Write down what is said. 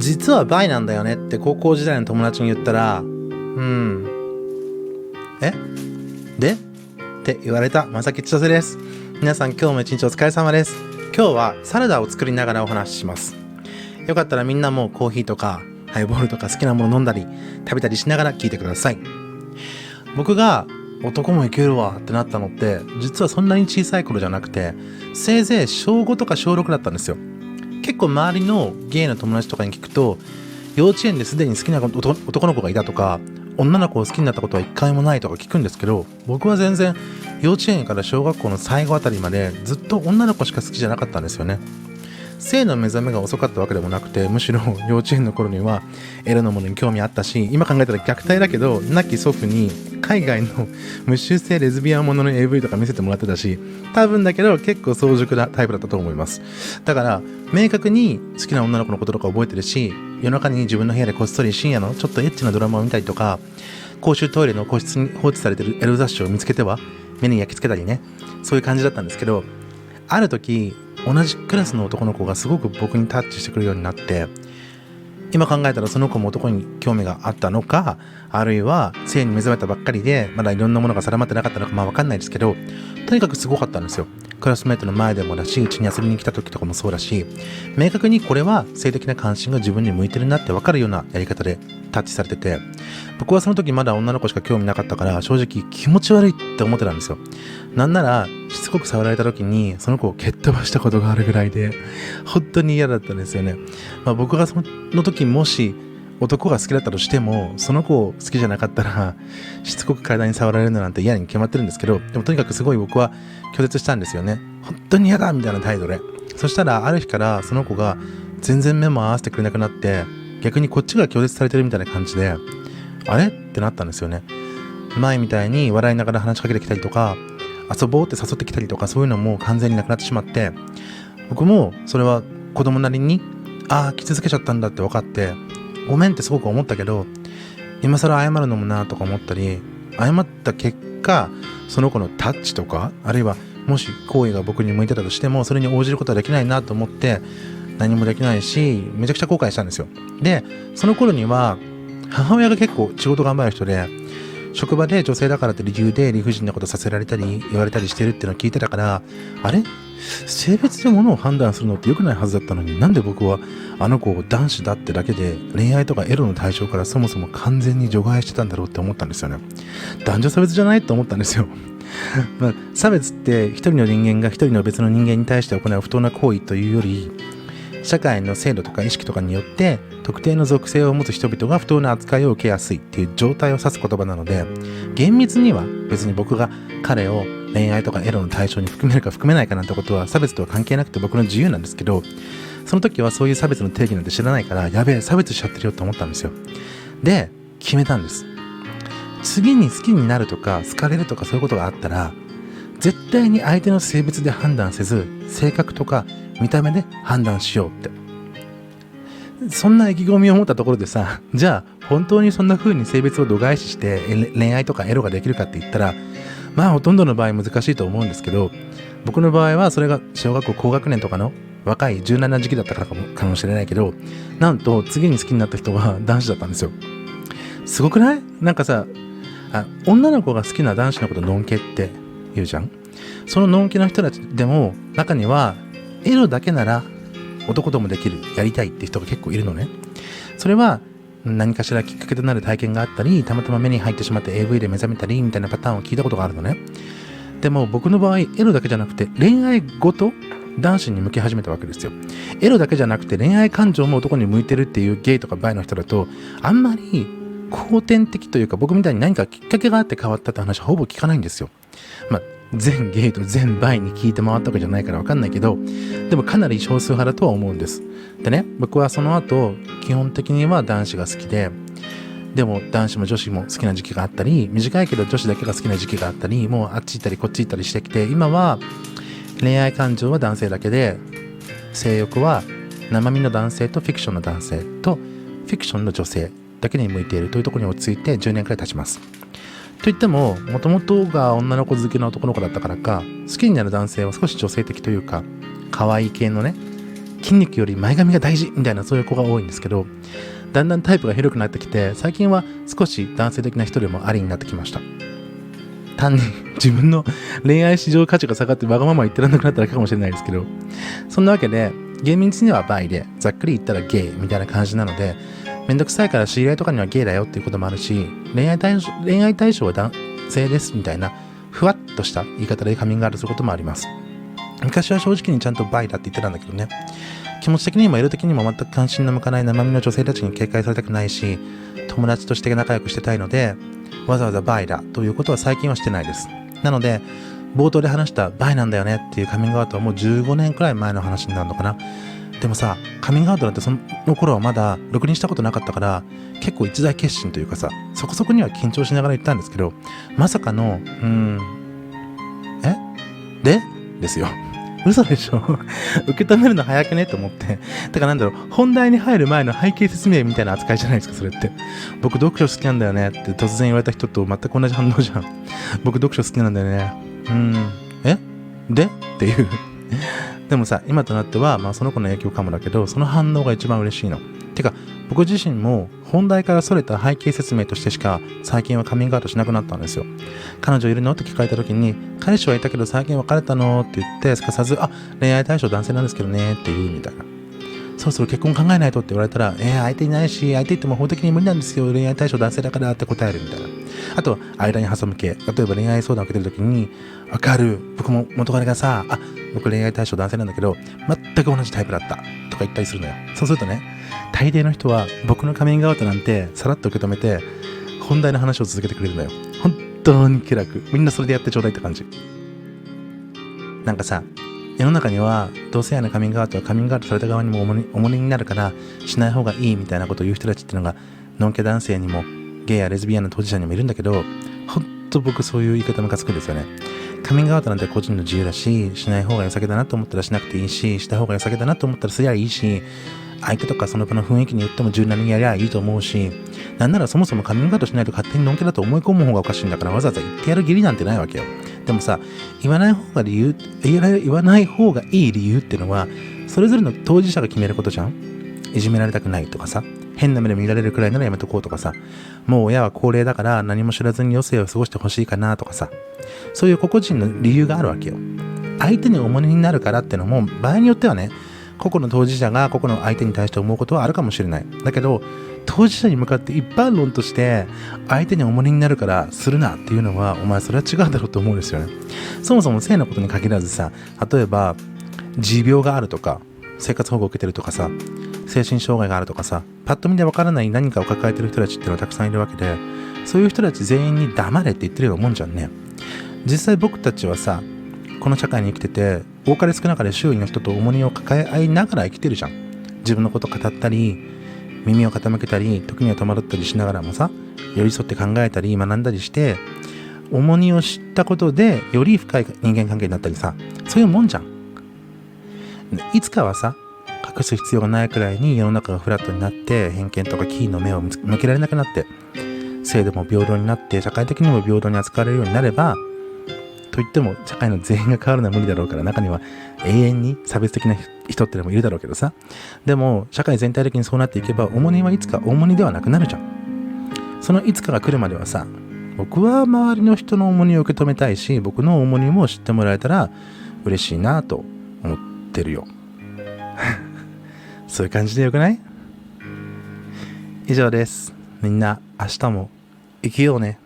実はバイなんだよねって高校時代の友達に言ったら、えでって言われたまさきちとせです。皆さん今日も一日お疲れ様です。今日はサラダを作りながらお話しします。よかったらみんなもコーヒーとかハイボールとか好きなもの飲んだり食べたりしながら聞いてください。僕が男もいけるわってなったのって実はそんなに小さい頃じゃなくて、せいぜい小5とか小6だったんですよ。結構周りのゲイの友達とかに聞くと、幼稚園ですでに好きな男の子がいたとか女の子を好きになったことは一回もないとか聞くんですけど、僕は全然幼稚園から小学校の最後あたりまでずっと女の子しか好きじゃなかったんですよね。性の目覚めが遅かったわけでもなくて、むしろ幼稚園の頃にはエロのものに興味あったし、今考えたら虐待だけど亡き祖父に海外の無修正レズビアンものの AV とか見せてもらってたし、多分だけど結構早熟なタイプだったと思います。だから明確に好きな女の子のこととか覚えてるし、夜中に自分の部屋でこっそり深夜のちょっとエッチなドラマを見たりとか、公衆トイレの個室に放置されてるエロ雑誌を見つけては目に焼き付けたりね、そういう感じだったんですけど、ある時同じクラスの男の子がすごく僕にタッチしてくるようになって、今考えたらその子も男に興味があったのか、あるいは性に目覚めたばっかりでまだいろんなものが定まってなかったのか分かんないですけど、とにかくすごかったんですよ。クラスメートの前でもだし、うちに遊びに来た時とかもそうだし、明確にこれは性的な関心が自分に向いてるなって分かるようなやり方でタッチされてて、僕はその時まだ女の子しか興味なかったから正直気持ち悪いって思ってたんですよ。なんならしつこく触られた時にその子を蹴っ飛ばしたことがあるぐらいで本当に嫌だったんですよね。僕がその時もし男が好きだったとしても、その子を好きじゃなかったらしつこく体に触られるのなんて嫌に決まってるんですけど、でもとにかくすごい僕は拒絶したんですよね。本当に嫌だみたいな態度で。そしたらある日からその子が全然目も合わせてくれなくなって、逆にこっちが拒絶されてるみたいな感じで、あれってなったんですよね。前みたいに笑いながら話しかけてきたりとか、遊ぼうって誘ってきたりとか、そういうのも完全になくなってしまって、僕もそれは子供なりに傷つけちゃったんだって分かって、ごめんってすごく思ったけど、今更謝るのもなとか思ったり、謝った結果その子のタッチとか、あるいはもし行為が僕に向いてたとしてもそれに応じることはできないなと思って何もできないし、めちゃくちゃ後悔したんですよ。でその頃には母親が結構仕事頑張る人で、職場で女性だからって理由で理不尽なことさせられたり言われたりしてるっていうのを聞いてたから、あれ性別で物を判断するのって良くないはずだったのに、なんで僕はあの子を男子だってだけで恋愛とかエロの対象からそもそも完全に除外してたんだろうって思ったんですよね。男女差別じゃないと思ったんですよ。差別って一人の人間が一人の別の人間に対して行う不当な行為というより、社会の制度とか意識とかによって特定の属性を持つ人々が不当な扱いを受けやすいっていう状態を指す言葉なので、厳密には別に僕が彼を恋愛とかエロの対象に含めるか含めないかなんてことは差別とは関係なくて僕の自由なんですけど、その時はそういう差別の定義なんて知らないから、やべえ差別しちゃってるよって思ったんですよ。で決めたんです。次に好きになるとか好かれるとかそういうことがあったら、絶対に相手の性別で判断せず性格とか見た目で判断しようって。そんな意気込みを持ったところでさ、じゃあ本当にそんな風に性別を度外視して恋愛とかエロができるかって言ったら、ほとんどの場合難しいと思うんですけど、僕の場合はそれが小学校高学年とかの若い柔軟な時期だったからかもしれないけど、なんと次に好きになった人は男子だったんですよ。すごくない？なんかさ、女の子が好きな男子のことノンケって言うじゃん。そのノンケの人たちでも中にはエロだけなら男ともできる、やりたいって人が結構いるのね。それは何かしらきっかけとなる体験があったり、たまたま目に入ってしまって AV で目覚めたりみたいなパターンを聞いたことがあるのね。でも僕の場合エロだけじゃなくて恋愛ごと男子に向け始めたわけですよ。エロだけじゃなくて恋愛感情も男に向いてるっていうゲイとかバイの人だと、あんまり後天的というか僕みたいに何かきっかけがあって変わったって話はほぼ聞かないんですよ。全ゲイと全バイに聞いて回ったわけじゃないから分かんないけど、でもかなり少数派だとは思うんです。でね、僕はその後基本的には男子が好きで、でも男子も女子も好きな時期があったり、短いけど女子だけが好きな時期があったり、もうあっち行ったりこっち行ったりしてきて、今は恋愛感情は男性だけで、性欲は生身の男性とフィクションの男性とフィクションの女性だけに向いているというところに落ち着いて10年くらい経ちます。といっても、もともとが女の子好きな男の子だったからか、好きになる男性は少し女性的というか可愛い系のね、筋肉より前髪が大事みたいなそういう子が多いんですけど、だんだんタイプが広くなってきて、最近は少し男性的な人でもありになってきました。単に自分の恋愛市場価値が下がってわがまま言ってらんなくなっただけかもしれないですけど、そんなわけで厳密にはバイで、ざっくり言ったらゲイみたいな感じなので、めんどくさいから知り合いとかにはゲイだよっていうこともあるし、恋愛対象は男性ですみたいなふわっとした言い方でカミングアウトすることもあります。昔は正直にちゃんとバイだって言ってたんだけどね、気持ち的にも色的にも全く関心の向かない生身の女性たちに警戒されたくないし、友達として仲良くしてたいので、わざわざバイだということは最近はしてないです。なので冒頭で話したバイなんだよねっていうカミングアウトはもう15年くらい前の話になるのかな。でもさ、カミングアウトなんてその頃はまだろくにしたことなかったから、結構一大決心というかさ、そこそこには緊張しながら言ったんですけど、まさかのですよ。嘘でしょ受け止めるの早くねと思って。だから本題に入る前の背景説明みたいな扱いじゃないですか、それって。僕読書好きなんだよねって突然言われた人と全く同じ反応じゃん。僕読書好きなんだよね。っていう。でもさ、今となっては、その子の影響かもだけど、その反応が一番嬉しいの。てか、僕自身も本題からそれた背景説明としてしか最近はカミングアウトしなくなったんですよ。彼女いるのって聞かれた時に、彼氏はいたけど最近別れたのって言って、すかさず、恋愛対象男性なんですけどねって言うみたいな。そろそろ結婚考えないとって言われたら、相手いないし、相手いても法的に無理なんですよ、恋愛対象男性だからって答えるみたいな。あとは間に挟む系、例えば恋愛相談を受けてる時に、わかる、僕も元彼がさ、僕恋愛対象男性なんだけど全く同じタイプだったとか言ったりするのよ。そうするとね、大抵の人は僕のカミングアウトなんてさらっと受け止めて本題の話を続けてくれるのよ。本当に気楽。みんなそれでやってちょうだいって感じ。なんかさ、世の中には同性愛のカミングアウトはカミングアウトされた側にも重荷になるからしない方がいいみたいなことを言う人たちっていうのが、ノンケ男性にもゲイやレズビアンの当事者にもいるんだけど、ほんと僕そういう言い方ムカつくんですよね。カミングアウトなんて個人の自由だし、しない方が良さげだなと思ったらしなくていいし、した方が良さげだなと思ったらすりゃいいし、相手とかその場の雰囲気によっても柔軟にやりゃいいと思うし、なんならそもそもカミングアウトしないと勝手にノンケだと思い込む方がおかしいんだから、わざわざ言ってやる義理なんてないわけよ。でもさ、言わない方がいい理由ってのはそれぞれの当事者が決めることじゃん。いじめられたくないとかさ、変な目で見られるくらいならやめとこうとかさ、もう親は高齢だから何も知らずに余生を過ごしてほしいかなとかさ、そういう個々人の理由があるわけよ。相手に重荷になるからってのも場合によってはね、個々の当事者が個々の相手に対して思うことはあるかもしれない。だけど当事者に向かって一般論として相手に重荷になるからするなっていうのは、お前それは違うだろうと思うんですよね。そもそも性のことに限らずさ、例えば持病があるとか生活保護を受けてるとかさ、精神障害があるとかさ、パッと見でわからない何かを抱えてる人たちっていうのはたくさんいるわけで、そういう人たち全員に黙れって言ってるようなもんじゃんね。実際僕たちはさ、この社会に生きてて多かれ少なかれ周囲の人と重荷を抱え合いながら生きてるじゃん。自分のこと語ったり耳を傾けたり、時には戸惑ったりしながらもさ、寄り添って考えたり学んだりして、重荷を知ったことでより深い人間関係になったりさ、そういうもんじゃん。いつかはさ、隠す必要がないくらいに世の中がフラットになって、偏見とかキーの目を向けられなくなって、制度も平等になって社会的にも平等に扱われるようになれば、といっても社会の全員が変わるのは無理だろうから、中には永遠に差別的な人ってのもいるだろうけどさ、でも社会全体的にそうなっていけば、重荷はいつか重荷ではなくなるじゃん。そのいつかが来るまではさ、僕は周りの人の重荷を受け止めたいし、僕の重荷も知ってもらえたら嬉しいなと思ってるよそういう感じでよくない？以上です。みんな明日も生きようね。